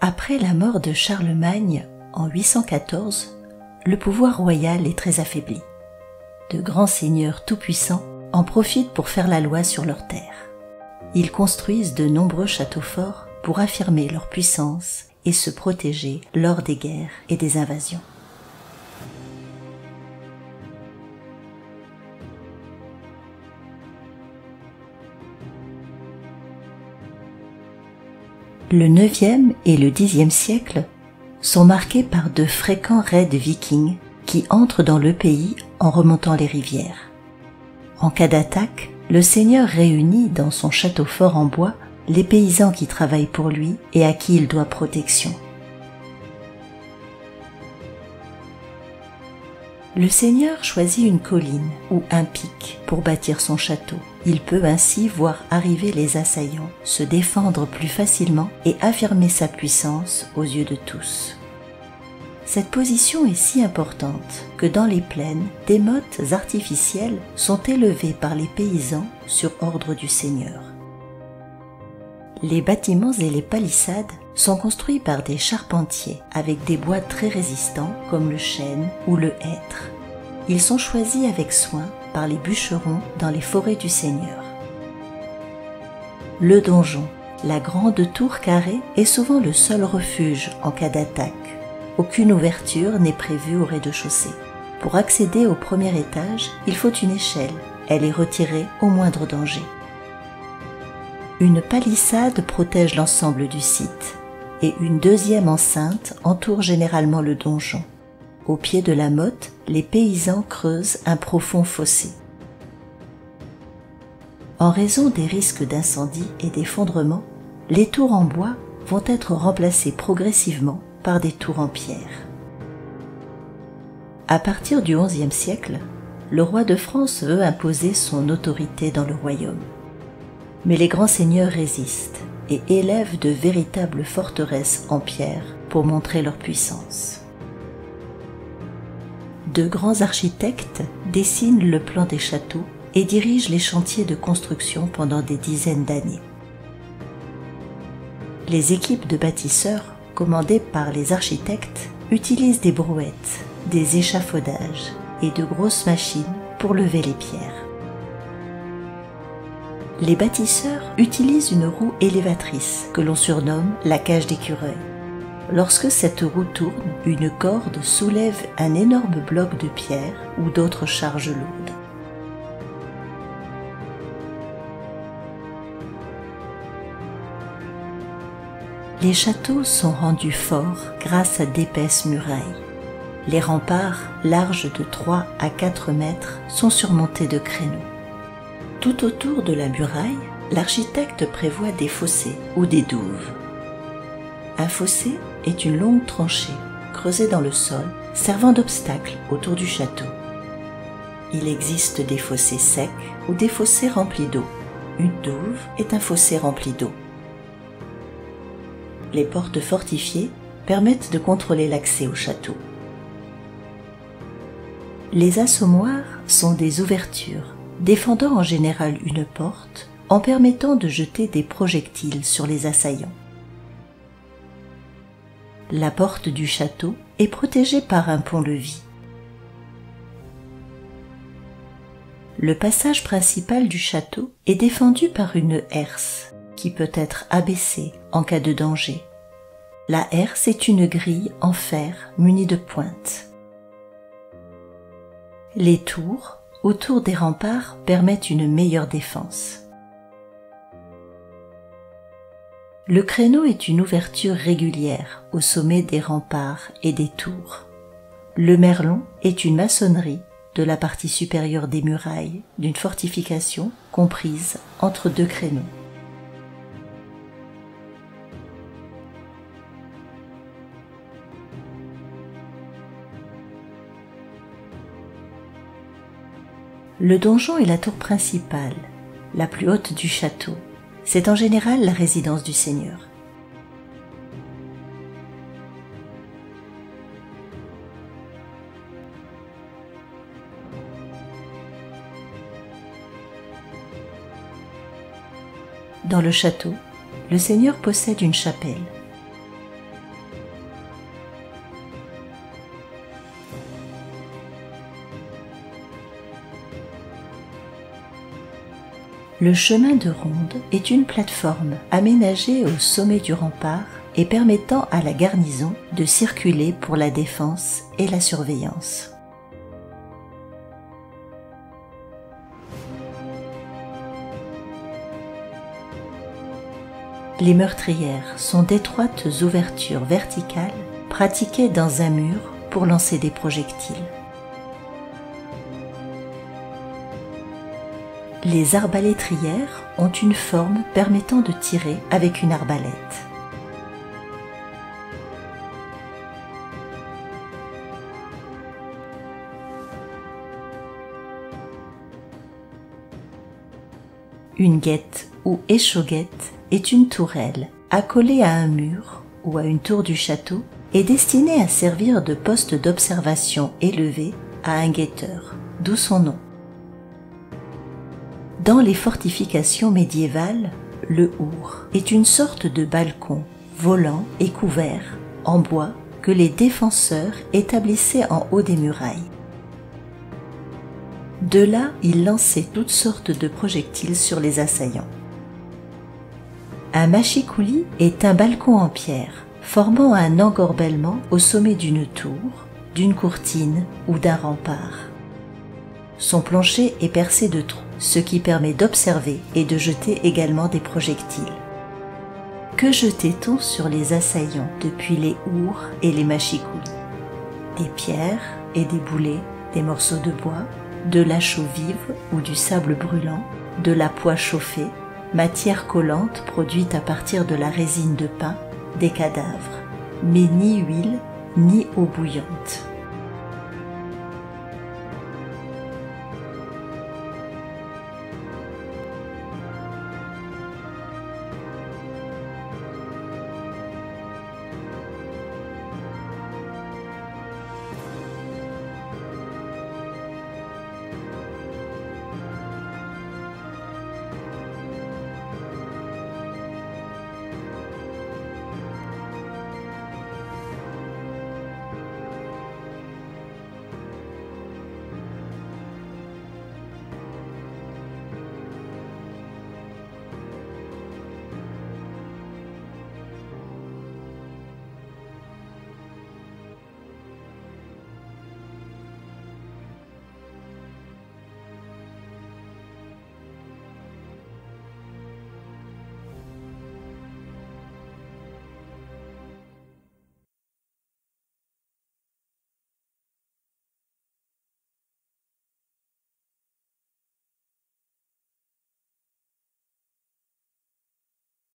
Après la mort de Charlemagne en 814, le pouvoir royal est très affaibli. De grands seigneurs tout-puissants en profitent pour faire la loi sur leurs terres. Ils construisent de nombreux châteaux forts pour affirmer leur puissance et se protéger lors des guerres et des invasions. Le 9e et le 10e siècle sont marqués par de fréquents raids vikings qui entrent dans le pays en remontant les rivières. En cas d'attaque, le seigneur réunit dans son château fort en bois les paysans qui travaillent pour lui et à qui il doit protection. Le seigneur choisit une colline ou un pic pour bâtir son château. Il peut ainsi voir arriver les assaillants, se défendre plus facilement et affirmer sa puissance aux yeux de tous. Cette position est si importante que dans les plaines, des mottes artificielles sont élevées par les paysans sur ordre du seigneur. Les bâtiments et les palissades sont construits par des charpentiers avec des bois très résistants comme le chêne ou le hêtre. Ils sont choisis avec soin par les bûcherons dans les forêts du seigneur. Le donjon, la grande tour carrée, est souvent le seul refuge en cas d'attaque. Aucune ouverture n'est prévue au rez-de-chaussée. Pour accéder au premier étage, il faut une échelle. Elle est retirée au moindre danger. Une palissade protège l'ensemble du site et une deuxième enceinte entoure généralement le donjon. Au pied de la motte, les paysans creusent un profond fossé. En raison des risques d'incendie et d'effondrement, les tours en bois vont être remplacées progressivement par des tours en pierre. À partir du XIe siècle, le roi de France veut imposer son autorité dans le royaume. Mais les grands seigneurs résistent et élèvent de véritables forteresses en pierre pour montrer leur puissance. De grands architectes dessinent le plan des châteaux et dirigent les chantiers de construction pendant des dizaines d'années. Les équipes de bâtisseurs, commandées par les architectes, utilisent des brouettes, des échafaudages et de grosses machines pour lever les pierres. Les bâtisseurs utilisent une roue élévatrice que l'on surnomme la cage d'écureuil. Lorsque cette roue tourne, une corde soulève un énorme bloc de pierre ou d'autres charges lourdes. Les châteaux sont rendus forts grâce à d'épaisses murailles. Les remparts, larges de 3 à 4 mètres, sont surmontés de créneaux. Tout autour de la muraille, l'architecte prévoit des fossés ou des douves. Un fossé est une longue tranchée creusée dans le sol, servant d'obstacle autour du château. Il existe des fossés secs ou des fossés remplis d'eau. Une douve est un fossé rempli d'eau. Les portes fortifiées permettent de contrôler l'accès au château. Les assommoirs sont des ouvertures défendant en général une porte en permettant de jeter des projectiles sur les assaillants. La porte du château est protégée par un pont-levis. Le passage principal du château est défendu par une herse qui peut être abaissée en cas de danger. La herse est une grille en fer munie de pointes. Les tours autour des remparts permettent une meilleure défense. Le créneau est une ouverture régulière au sommet des remparts et des tours. Le merlon est une maçonnerie de la partie supérieure des murailles d'une fortification comprise entre deux créneaux. Le donjon est la tour principale, la plus haute du château. C'est en général la résidence du seigneur. Dans le château, le seigneur possède une chapelle. Le chemin de ronde est une plateforme aménagée au sommet du rempart et permettant à la garnison de circuler pour la défense et la surveillance. Les meurtrières sont d'étroites ouvertures verticales pratiquées dans un mur pour lancer des projectiles. Les arbalétrières ont une forme permettant de tirer avec une arbalète. Une guette ou échauguette est une tourelle accolée à un mur ou à une tour du château et destinée à servir de poste d'observation élevé à un guetteur, d'où son nom. Dans les fortifications médiévales, le our est une sorte de balcon volant et couvert en bois que les défenseurs établissaient en haut des murailles. De là, ils lançaient toutes sortes de projectiles sur les assaillants. Un mâchicoulis est un balcon en pierre, formant un engorbellement au sommet d'une tour, d'une courtine ou d'un rempart. Son plancher est percé de trous, ce qui permet d'observer et de jeter également des projectiles. Que jetait-on sur les assaillants depuis les ours et les mâchicoulis? Des pierres et des boulets, des morceaux de bois, de la chaux vive ou du sable brûlant, de la poix chauffée, matière collante produite à partir de la résine de pin, des cadavres, mais ni huile ni eau bouillante.